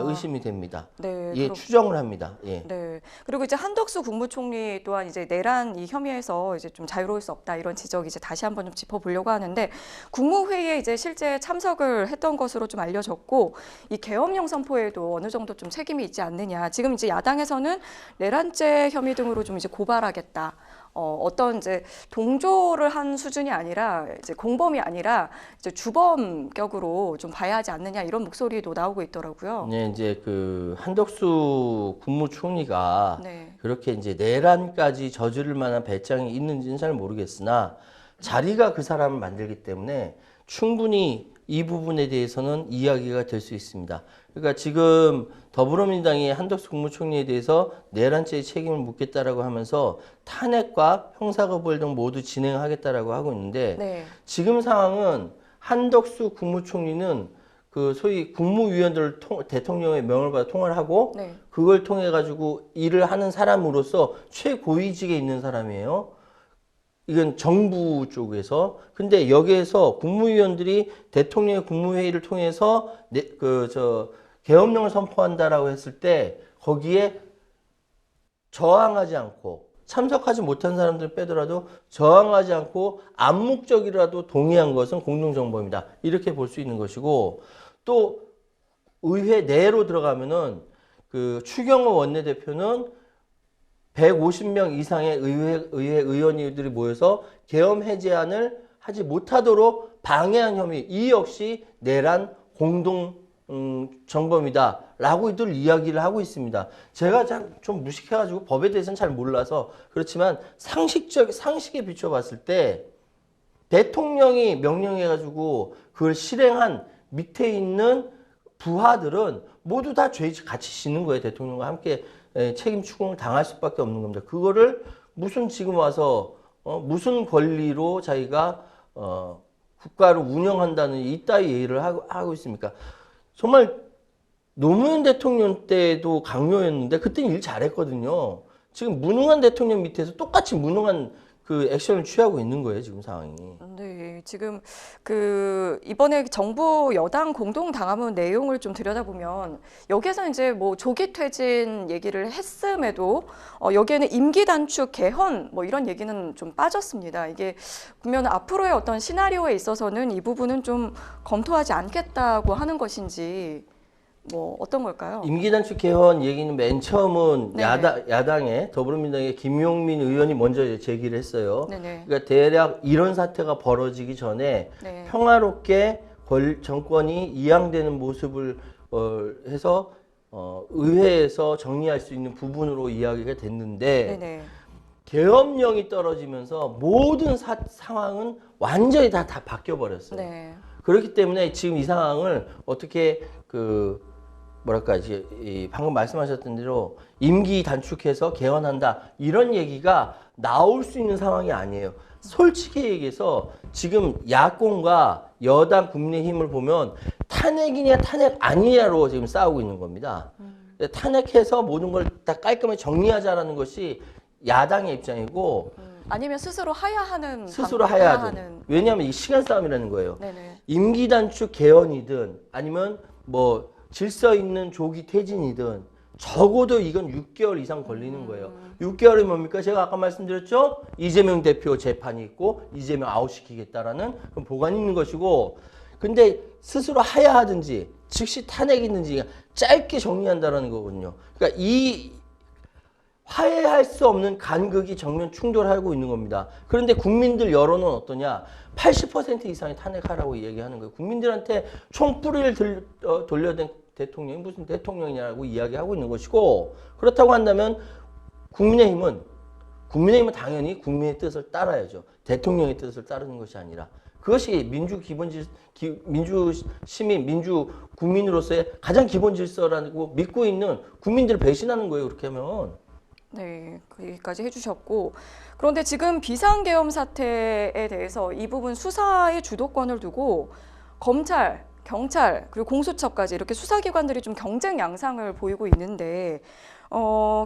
의심이 됩니다. 네, 예, 추정을 합니다. 예. 네. 그리고 이제 한덕수 국무총리 또한 이제 내란 이 혐의에서 이제 좀 자유로울 수 없다 이런 지적 이제 다시 한번 좀 짚어보려고 하는데, 국무회의에 이제 실제 참석을 했던 것으로 좀 알려졌고, 이 계엄령 선포에도 어느 정도 좀 책임이 있지 않느냐. 지금 이제 야당에서는 내란죄 혐의 등으로 좀 이제 고발하겠다. 어떤 이제 동조를 한 수준이 아니라 이제 공범이 아니라 이제 주범격으로 좀 봐야 하지 않느냐 이런 목소리도 나오고 있더라고요. 네, 이제 그 한덕수 국무총리가 네. 그렇게 이제 내란까지 저지를 만한 배짱이 있는지는 잘 모르겠으나 자리가 그 사람을 만들기 때문에 충분히 이 부분에 대해서는 이야기가 될 수 있습니다. 그러니까 지금 더불어민주당이 한덕수 국무총리에 대해서 내란죄의 책임을 묻겠다라고 하면서 탄핵과 형사고발 등 모두 진행하겠다라고 하고 있는데, 네. 지금 상황은 한덕수 국무총리는 그 소위 국무위원들을 대통령의 명을 받아 통화를 하고 네. 그걸 통해 가지고 일을 하는 사람으로서 최고위직에 있는 사람이에요. 이건 정부 쪽에서. 근데 여기에서 국무위원들이 대통령의 국무회의를 통해서 계엄령을 선포한다라고 했을 때 거기에 저항하지 않고 참석하지 못한 사람들 빼더라도 저항하지 않고 암묵적이라도 동의한 것은 공동정범이다. 이렇게 볼 수 있는 것이고, 또 의회 내로 들어가면은 그 추경호 원내대표는 150명 이상의 의회 의원들이 모여서 계엄 해제안을 하지 못하도록 방해한 혐의, 이 역시 내란 공동 정범이다라고들 이야기를 하고 있습니다. 제가 좀 무식해가지고 법에 대해서는 잘 몰라서 그렇지만 상식에 비춰봤을 때 대통령이 명령해가지고 그걸 실행한 밑에 있는 부하들은 모두 다 죄 같이 지는 거예요. 대통령과 함께 책임 추궁을 당할 수밖에 없는 겁니다. 그거를 무슨 지금 와서 무슨 권리로 자기가 국가를 운영한다는 이따위 얘기를 하고 있습니까? 정말 노무현 대통령 때도 강요였는데 그때는 일 잘했거든요. 지금 무능한 대통령 밑에서 똑같이 무능한 그 액션을 취하고 있는 거예요, 지금 상황이. 네, 지금 이번에 정부 여당 공동 당화문 내용을 좀 들여다보면 여기에서 이제 뭐 조기 퇴진 얘기를 했음에도 여기에는 임기 단축 개헌 뭐 이런 얘기는 좀 빠졌습니다. 이게 보면 앞으로의 어떤 시나리오에 있어서는 이 부분은 좀 검토하지 않겠다고 하는 것인지 뭐 어떤 걸까요? 임기단축 개헌 얘기는 맨 처음은 네네. 야당의 더불어민주당의 김용민 의원이 먼저 제기를 했어요. 네네. 그러니까 대략 이런 사태가 벌어지기 전에 네. 평화롭게 정권이 이양되는 모습을 해서 의회에서 정리할 수 있는 부분으로 이야기가 됐는데 네네. 계엄령이 떨어지면서 모든 상황은 완전히 다 바뀌어 버렸어요. 네. 그렇기 때문에 지금 이 상황을 어떻게 뭐랄까 이제 방금 말씀하셨던 대로 임기 단축해서 개헌한다 이런 얘기가 나올 수 있는 상황이 아니에요. 솔직히 얘기해서 지금 야권과 여당 국민의힘을 보면 탄핵이냐 탄핵 아니냐로 지금 싸우고 있는 겁니다. 탄핵해서 모든 걸 다 깔끔하게 정리하자라는 것이 야당의 입장이고 아니면 스스로 하야하는 스스로 하야하든. 왜냐하면 이 시간 싸움이라는 거예요. 네네. 임기 단축 개헌이든 아니면 뭐 질서 있는 조기 퇴진이든 적어도 이건 6개월 이상 걸리는 거예요. 6개월이 뭡니까? 제가 아까 말씀드렸죠? 이재명 대표 재판이 있고 이재명 아웃시키겠다라는 그런 보관이 있는 것이고 근데 스스로 하야하든지 즉시 탄핵이 있는지 짧게 정리한다라는 거거든요. 그러니까 이 화해할 수 없는 간극이 정면 충돌하고 있는 겁니다. 그런데 국민들 여론은 어떠냐? 80% 이상이 탄핵하라고 얘기하는 거예요. 국민들한테 총뿌리를 돌려댄 대통령이 무슨 대통령이냐고 이야기하고 있는 것이고 그렇다고 한다면 국민의힘은 당연히 국민의 뜻을 따라야죠. 대통령의 뜻을 따르는 것이 아니라 그것이 민주 시민, 민주 국민으로서의 가장 기본 질서라고 믿고 있는 국민들을 배신하는 거예요. 그렇게 하면. 네, 그 얘기까지 해주셨고 그런데 지금 비상계엄 사태에 대해서 이 부분 수사의 주도권을 두고 검찰, 경찰 그리고 공수처까지 이렇게 수사기관들이 좀 경쟁 양상을 보이고 있는데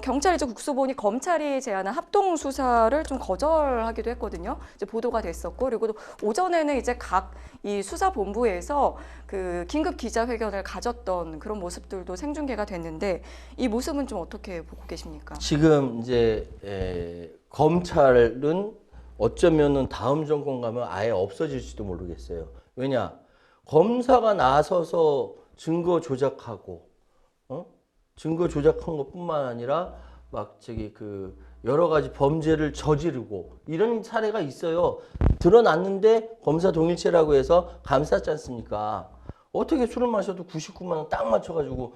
경찰이 이제 국수본이 검찰이 제안한 합동 수사를 좀 거절하기도 했거든요. 이제 보도가 됐었고 그리고 또 오전에는 이제 각 이 수사본부에서 그 긴급 기자회견을 가졌던 그런 모습들도 생중계가 됐는데 이 모습은 좀 어떻게 보고 계십니까? 지금 이제 검찰은 어쩌면은 다음 정권 가면 아예 없어질지도 모르겠어요. 왜냐? 검사가 나서서 증거 조작하고, 증거 조작한 것뿐만 아니라 막 여러 가지 범죄를 저지르고 이런 사례가 있어요. 드러났는데 검사 동일체라고 해서 감쌌지 않습니까? 어떻게 술을 마셔도 99만 원 딱 맞춰가지고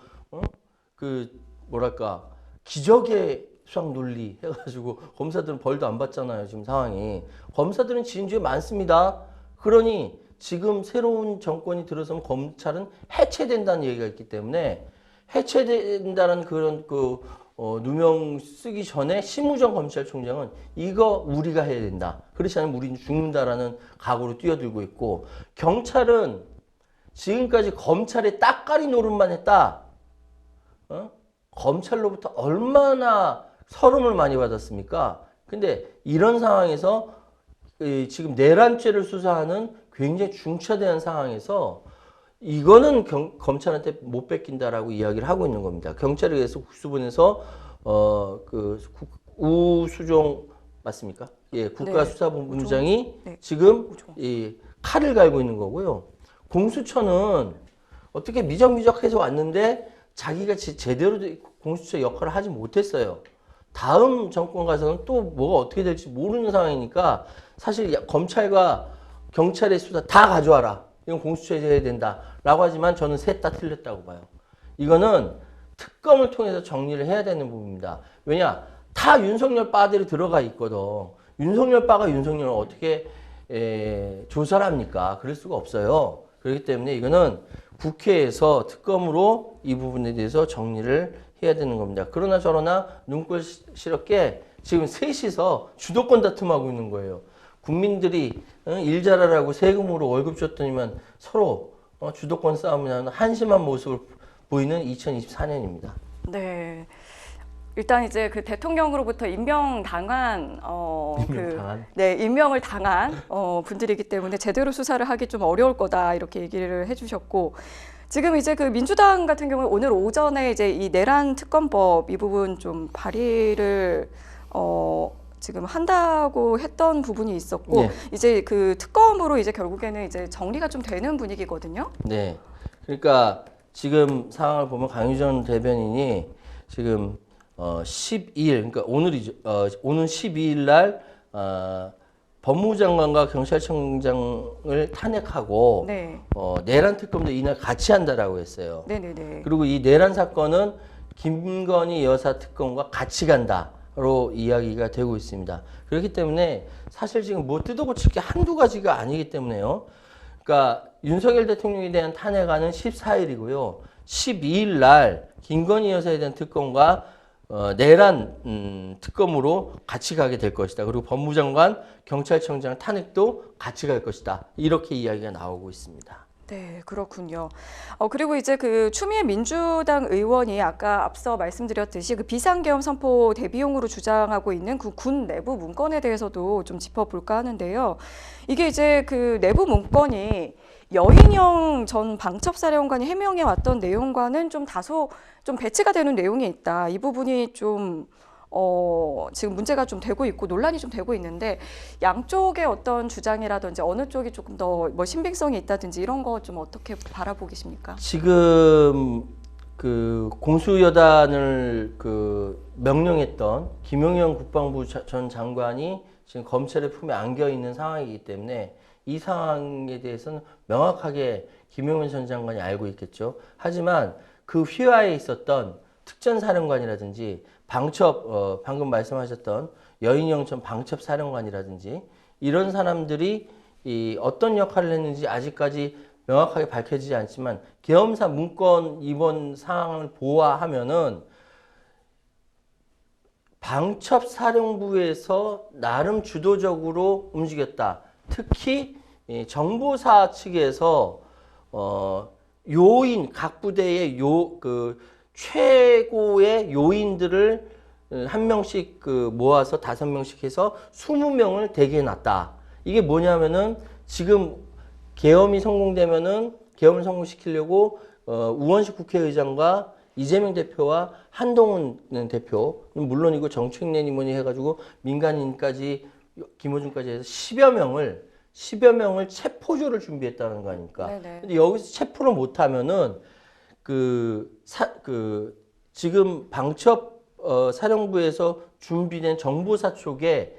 뭐랄까 기적의 수학 논리 해가지고 검사들은 벌도 안 받잖아요. 지금 상황이 검사들은 진주에 많습니다. 그러니 지금 새로운 정권이 들어서면 검찰은 해체된다는 얘기가 있기 때문에 해체된다는 그런 누명 쓰기 전에 심우정 검찰총장은 이거 우리가 해야 된다. 그렇지 않으면 우리는 죽는다라는 각오로 뛰어들고 있고 경찰은 지금까지 검찰의 따까리 노릇만 했다. 검찰로부터 얼마나 서름을 많이 받았습니까? 근데 이런 상황에서 지금 내란죄를 수사하는 굉장히 중차대한 상황에서 이거는 검찰한테 못 뺏긴다라고 이야기를 하고 있는 겁니다. 경찰에 의해서 국수본에서 우수종 맞습니까? 예, 국가수사본부장이 네. 지금 이 칼을 갈고 있는 거고요. 공수처는 어떻게 미적미적해서 왔는데 자기가 제대로 공수처 역할을 하지 못했어요. 다음 정권 가서는 또 뭐가 어떻게 될지 모르는 상황이니까 사실 검찰과 경찰의 수사 다 가져와라. 이건 공수처에서 해야 된다라고 하지만 저는 셋 다 틀렸다고 봐요. 이거는 특검을 통해서 정리를 해야 되는 부분입니다. 왜냐? 다 윤석열 바대로 들어가 있거든. 윤석열 바가 윤석열을 어떻게 조사를 합니까? 그럴 수가 없어요. 그렇기 때문에 이거는 국회에서 특검으로 이 부분에 대해서 정리를 해야 되는 겁니다. 그러나 저러나 눈꼴 시럽게 지금 셋이서 주도권 다툼하고 있는 거예요. 국민들이 일 잘하라고 세금으로 월급 줬더니만 서로 주도권 싸움을 하는 한심한 모습을 보이는 2024년입니다. 네. 일단 이제 그 대통령으로부터 임명당한 임명을 당한 분들이기 때문에 제대로 수사를 하기 좀 어려울 거다 이렇게 얘기를 해주셨고, 지금 이제 그 민주당 같은 경우에 오늘 오전에 이제 이 내란 특검법 이 부분 좀 발의를 지금 한다고 했던 부분이 있었고, 네. 이제 그 특검으로 이제 결국에는 이제 정리가 좀 되는 분위기거든요. 네. 그러니까 지금 상황을 보면 강유정 대변인이 지금 12일, 그러니까 오늘이죠. 오는 12일 날 법무장관과 경찰청장을 탄핵하고 네. 내란 특검도 이날 같이 한다라고 했어요. 네네네. 그리고 이 내란 사건은 김건희 여사 특검과 같이 간다로 이야기가 되고 있습니다. 그렇기 때문에 사실 지금 뭐 뜯어고칠 게 한두 가지가 아니기 때문에요. 그러니까 윤석열 대통령에 대한 탄핵안은 14일이고요. 12일 날 김건희 여사에 대한 특검과 내란 특검으로 같이 가게 될 것이다. 그리고 법무장관, 경찰청장 탄핵도 같이 갈 것이다. 이렇게 이야기가 나오고 있습니다. 네, 그렇군요. 그리고 이제 그 추미애 민주당 의원이 아까 앞서 말씀드렸듯이 그 비상계엄 선포 대비용으로 주장하고 있는 그 군 내부 문건에 대해서도 좀 짚어볼까 하는데요. 이게 이제 그 내부 문건이 여인영 전 방첩사령관이 해명해 왔던 내용과는 좀 다소 좀 배치가 되는 내용이 있다. 이 부분이 좀 지금 문제가 좀 되고 있고 논란이 좀 되고 있는데, 양쪽의 어떤 주장이라든지 어느 쪽이 조금 더 뭐 신빙성이 있다든지 이런 거 좀 어떻게 바라보고 계십니까? 지금 그 공수여단을 명령했던 김용현 국방부 전 장관이 지금 검찰의 품에 안겨 있는 상황이기 때문에 이 상황에 대해서는 명확하게 김용현 전 장관이 알고 있겠죠. 하지만 그 휘하에 있었던 특전사령관이라든지 방첩, 방금 말씀하셨던 여인영 전 방첩사령관이라든지 이런 사람들이 어떤 역할을 했는지 아직까지 명확하게 밝혀지지 않지만, 계엄사 문건 이번 상황을 보아하면은 방첩사령부에서 나름 주도적으로 움직였다. 특히 정보사 측에서 요인, 각 부대의 최고의 요인들을 한 명씩 모아서 5명씩 해서 20명을 대기해 놨다. 이게 뭐냐면은 지금 계엄이 성공되면은 계엄을 성공시키려고 우원식 국회의장과 이재명 대표와 한동훈 대표는 물론이고 정책내니 뭐니 해가지고 민간인까지 김어준까지 해서 10여 명을 체포조를 준비했다는 거 아닙니까? 네네. 근데 여기서 체포를 못하면은 지금 방첩 사령부에서 준비된 정보사 쪽에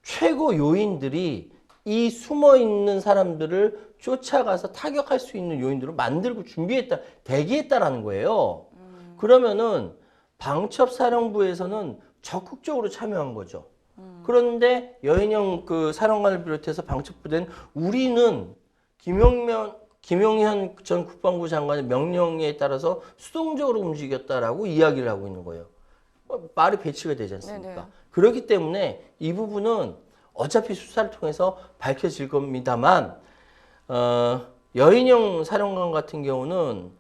최고 요인들이 이 숨어 있는 사람들을 쫓아가서 타격할 수 있는 요인들을 만들고 준비했다, 대기했다라는 거예요. 그러면은 방첩 사령부에서는 적극적으로 참여한 거죠. 그런데 여인영 사령관을 비롯해서 방첩부대는 우리는 김용현 전 국방부 장관의 명령에 따라서 수동적으로 움직였다라고 이야기를 하고 있는 거예요. 말이 배치가 되지 않습니까? 네네. 그렇기 때문에 이 부분은 어차피 수사를 통해서 밝혀질 겁니다만, 여인영 사령관 같은 경우는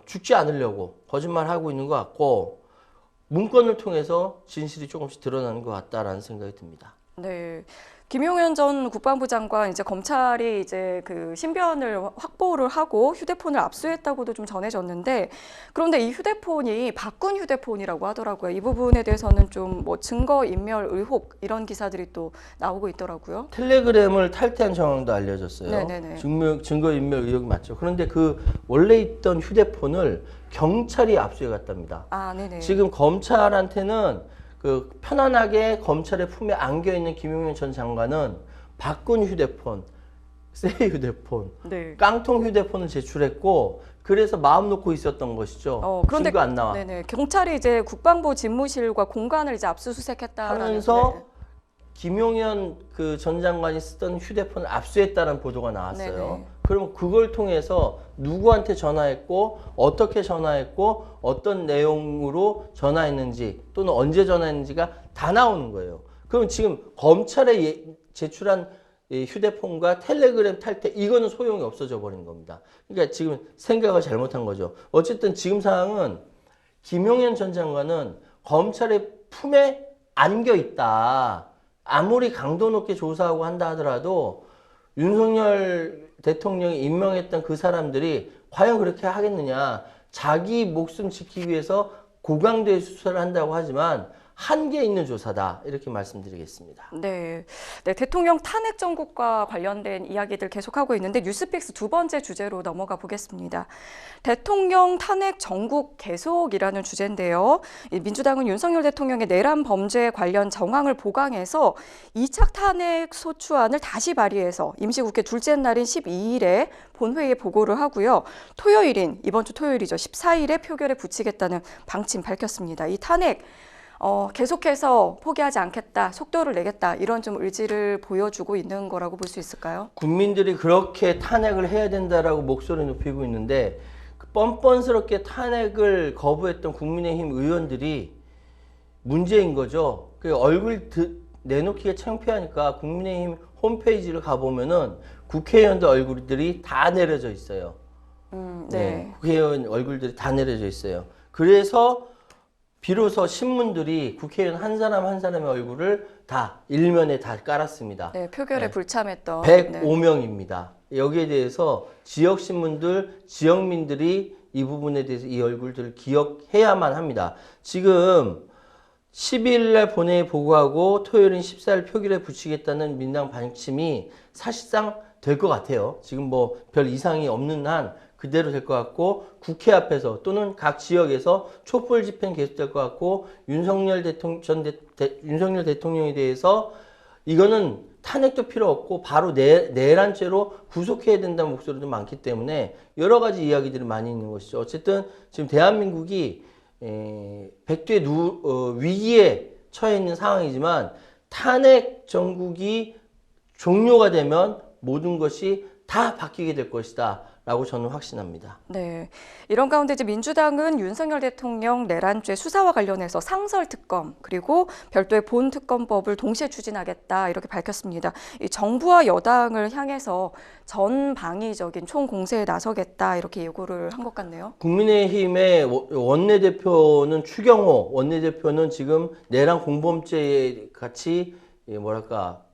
죽지 않으려고 거짓말하고 있는 것 같고, 문건을 통해서 진실이 조금씩 드러나는 것 같다라는 생각이 듭니다. 네. 김용현 전 국방부 장관, 이제 검찰이 이제 그 신변을 확보를 하고 휴대폰을 압수했다고도 좀 전해졌는데, 그런데 이 휴대폰이 바꾼 휴대폰이라고 하더라고요. 이 부분에 대해서는 좀 뭐 증거 인멸 의혹 이런 기사들이 또 나오고 있더라고요. 텔레그램을 탈퇴한 정황도 알려졌어요. 네네네. 증거 인멸 의혹이 맞죠. 그런데 원래 있던 휴대폰을 경찰이 압수해 갔답니다. 아, 네네. 지금 검찰한테는 편안하게 검찰의 품에 안겨 있는 김용현 전 장관은 바꾼 휴대폰, 새 휴대폰, 네. 깡통 휴대폰을 제출했고, 그래서 마음 놓고 있었던 것이죠. 그런데 증거 안 나와. 네네. 경찰이 이제 국방부 집무실과 공간을 이제 압수수색했다라는 하면서 김용현 그 전 장관이 쓰던 휴대폰을 압수했다는 보도가 나왔어요. 네네. 그럼 그걸 통해서 누구한테 전화했고 어떻게 전화했고 어떤 내용으로 전화했는지 또는 언제 전화했는지가 다 나오는 거예요. 그럼 지금 검찰에 제출한 이 휴대폰과 텔레그램 탈퇴 이거는 소용이 없어져 버린 겁니다. 그러니까 지금 생각을 잘못한 거죠. 어쨌든 지금 상황은 김용현 전 장관은 검찰의 품에 안겨 있다. 아무리 강도 높게 조사하고 한다 하더라도 윤석열 대통령이 임명했던 그 사람들이 과연 그렇게 하겠느냐. 자기 목숨 지키기 위해서 고강도의 수사를 한다고 하지만 한계 있는 조사다. 이렇게 말씀드리겠습니다. 네. 네, 대통령 탄핵 정국과 관련된 이야기들 계속하고 있는데 뉴스픽스 두 번째 주제로 넘어가 보겠습니다. 대통령 탄핵 정국 계속이라는 주제인데요. 민주당은 윤석열 대통령의 내란 범죄 관련 정황을 보강해서 2차 탄핵 소추안을 다시 발의해서 임시국회 둘째 날인 12일에 본회의에 보고를 하고요. 토요일인 이번 주 토요일이죠. 14일에 표결에 붙이겠다는 방침 밝혔습니다. 이 탄핵 계속해서 포기하지 않겠다, 속도를 내겠다 이런 좀 의지를 보여주고 있는 거라고 볼 수 있을까요? 국민들이 그렇게 탄핵을 해야 된다라고 목소리 높이고 있는데 그 뻔뻔스럽게 탄핵을 거부했던 국민의힘 의원들이 문제인 거죠. 그 얼굴 내놓기가 창피하니까 국민의힘 홈페이지를 가보면은 국회의원들 얼굴들이 다 내려져 있어요. 네, 국회의원 얼굴들이 다 내려져 있어요. 그래서 비로소 신문들이 국회의원 한 사람 한 사람의 얼굴을 다 일면에 다 깔았습니다. 네, 표결에 불참했던 105명입니다. 여기에 대해서 지역 신문들, 지역민들이 이 부분에 대해서 이 얼굴들을 기억해야만 합니다. 지금 12일 날 본회의 보고하고 토요일인 14일 표결에 붙이겠다는 민당 방침이 사실상 될 것 같아요. 지금 뭐 별 이상이 없는 한 그대로 될 것 같고 국회 앞에서 또는 각 지역에서 촛불 집회는 계속될 것 같고 윤석열 대통령에 대해서 이거는 탄핵도 필요 없고 바로 내란죄로 구속해야 된다는 목소리도 많기 때문에 여러 가지 이야기들이 많이 있는 것이죠. 어쨌든 지금 대한민국이 백두의 위기에 처해 있는 상황이지만 탄핵 정국이 종료가 되면 모든 것이 다 바뀌게 될 것이다. 라고 저는 확신합니다. 네, 이런 가운데 이제 민주당은 윤석열 대통령 내란죄 수사와 관련해서 상설특검 그리고 별도의 본특검법을 동시에 추진하겠다 이렇게 밝혔습니다. 이 정부와 여당을 향해서 전방위적인 총공세에 나서겠다 이렇게 예고를 한 것 같네요. 국민의힘의 원내대표는 추경호 원내대표는 지금 내란 공범죄 같이 뭐랄까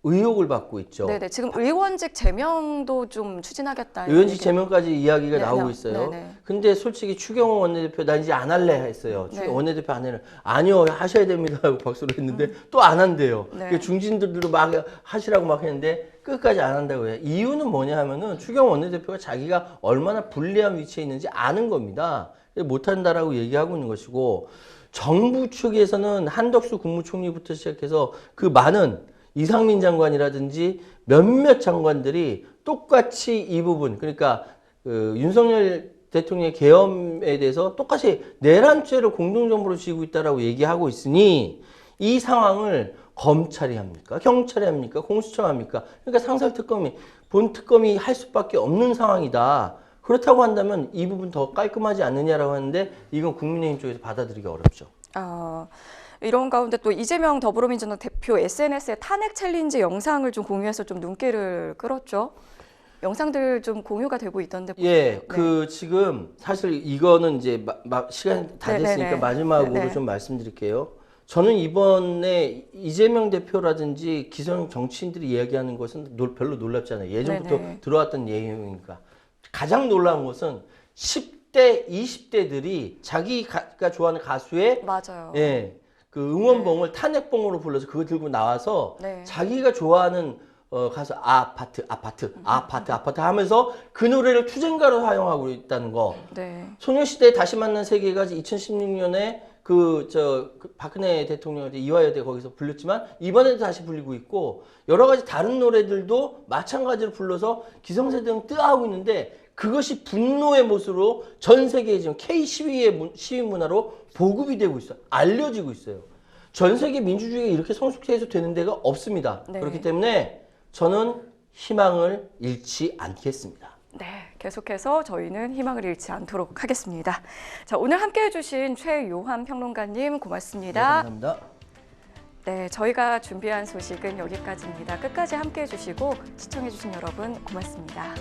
의혹을 받고 있죠. 네네, 지금 의원직 제명도 좀 추진하겠다. 의원직 제명까지 이야기가 네, 나오고 있어요. 네네. 근데 솔직히 추경호 원내대표 나 이제 안 할래 했어요. 네. 원내대표 안 해요. 아니요 하셔야 됩니다 하고 박수를 했는데 또 안 한대요. 네. 중진들도 막 하시라고 막 했는데 끝까지 안 한다고 해요. 이유는 뭐냐 하면은 추경호 원내대표가 자기가 얼마나 불리한 위치에 있는지 아는 겁니다. 못한다라고 얘기하고 있는 것이고 정부 측에서는 한덕수 국무총리부터 시작해서 그 많은 이상민 장관이라든지 몇몇 장관들이 똑같이 이 부분 그러니까 윤석열 대통령의 계엄에 대해서 똑같이 내란죄를 공동정부로 쥐고 있다라고 얘기하고 있으니 이 상황을 검찰이 합니까? 경찰이 합니까? 공수처 합니까? 그러니까 상설특검이 본특검이 할 수밖에 없는 상황이다. 그렇다고 한다면 이 부분 더 깔끔하지 않느냐라고 하는데 이건 국민의힘 쪽에서 받아들이기 어렵죠. 이런 가운데 또 이재명 더불어민주당 대표 SNS에 탄핵 챌린지 영상을 좀 공유해서 좀 눈길을 끌었죠. 영상들 좀 공유가 되고 있던데. 예, 지금 사실 이거는 이제 시간이 다 됐으니까 네네네. 마지막으로 네네. 좀 말씀드릴게요. 저는 이번에 이재명 대표라든지 기성 정치인들이 이야기하는 것은 별로 놀랍지 않아요. 예전부터 네네. 들어왔던 내용이니까. 가장 놀라운 것은 10대, 20대들이 자기가 좋아하는 가수의 맞아요. 예, 그 응원봉을 탄핵봉으로 불러서 그거 들고 나와서 네. 자기가 좋아하는 가수 아파트 하면서 그 노래를 투쟁가로 사용하고 있다는 거. 네. 소녀시대 다시 만난 세계가 2016년에 그 박근혜 대통령 이화여대 거기서 불렸지만 이번에도 다시 불리고 있고 여러 가지 다른 노래들도 마찬가지로 불러서 기성세대는 뜨하고 있는데 그것이 분노의 모습으로 전 세계에 지금 K 시위 문화로 보급이 되고 있어요. 알려지고 있어요. 전 세계 민주주의가 이렇게 성숙해서 되는 데가 없습니다. 네. 그렇기 때문에 저는 희망을 잃지 않겠습니다. 네, 계속해서 저희는 희망을 잃지 않도록 하겠습니다. 자, 오늘 함께해 주신 최요한 평론가님 네, 고맙습니다. 감사합니다. 네, 저희가 준비한 소식은 여기까지입니다. 끝까지 함께해 주시고 시청해 주신 여러분 고맙습니다.